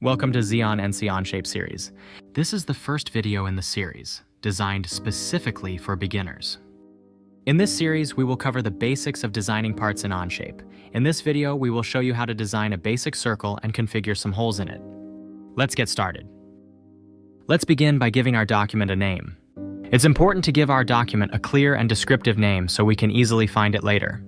Welcome to Xeon NC Onshape series. This is the first video in the series, designed specifically for beginners. In this series, we will cover the basics of designing parts in Onshape. In this video, we will show you how to design a basic circle and configure some holes in it. Let's get started. Let's begin by giving our document a name. It's important to give our document a clear and descriptive name so we can easily find it later.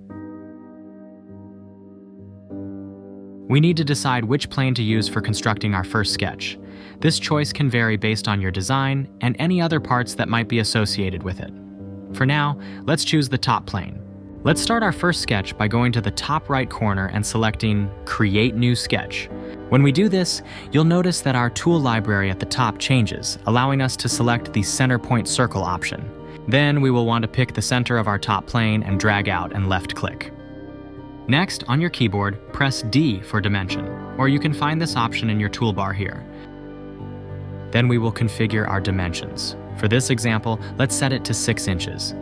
We need to decide which plane to use for constructing our first sketch. This choice can vary based on your design and any other parts that might be associated with it. For now, let's choose the top plane. Let's start our first sketch by going to the top right corner and selecting Create New Sketch. When we do this, you'll notice that our tool library at the top changes, allowing us to select the center point circle option. Then we will want to pick the center of our top plane and drag out and left-click. Next, on your keyboard, press D for dimension, or you can find this option in your toolbar here. Then we will configure our dimensions. For this example, let's set it to 6 inches.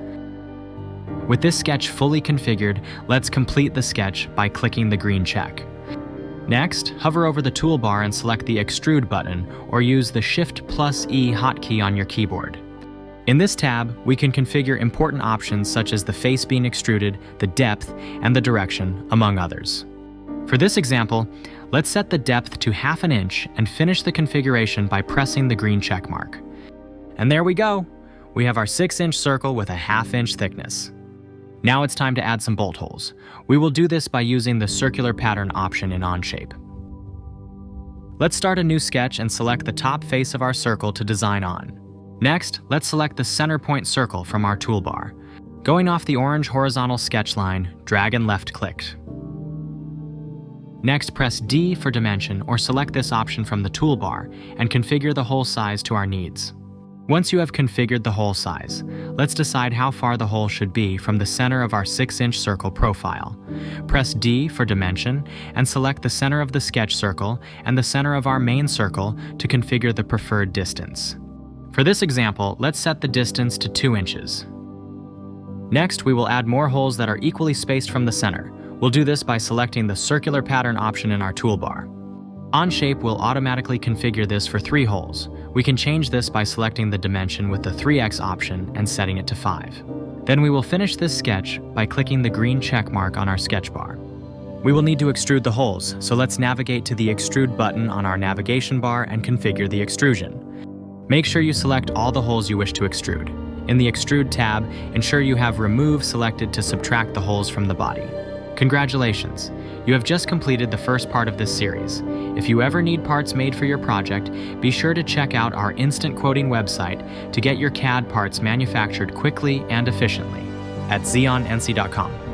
With this sketch fully configured, let's complete the sketch by clicking the green check. Next, hover over the toolbar and select the Extrude button, or use the Shift+E hotkey on your keyboard. In this tab, we can configure important options such as the face being extruded, the depth, and the direction, among others. For this example, let's set the depth to 1/2 inch and finish the configuration by pressing the green check mark. And there we go! We have our 6-inch circle with a 1/2 inch thickness. Now it's time to add some bolt holes. We will do this by using the circular pattern option in Onshape. Let's start a new sketch and select the top face of our circle to design on. Next, let's select the center point circle from our toolbar. Going off the orange horizontal sketch line, drag and left-click. Next, press D for dimension or select this option from the toolbar and configure the hole size to our needs. Once you have configured the hole size, let's decide how far the hole should be from the center of our 6-inch circle profile. Press D for dimension and select the center of the sketch circle and the center of our main circle to configure the preferred distance. For this example, let's set the distance to 2 inches. Next, we will add more holes that are equally spaced from the center. We'll do this by selecting the circular pattern option in our toolbar. Onshape will automatically configure this for 3 holes. We can change this by selecting the dimension with the 3x option and setting it to 5. Then we will finish this sketch by clicking the green check mark on our sketch bar. We will need to extrude the holes, so let's navigate to the Extrude button on our navigation bar and configure the extrusion. Make sure you select all the holes you wish to extrude. In the Extrude tab, ensure you have Remove selected to subtract the holes from the body. Congratulations! You have just completed the first part of this series. If you ever need parts made for your project, be sure to check out our instant quoting website to get your CAD parts manufactured quickly and efficiently at xeonnc.com.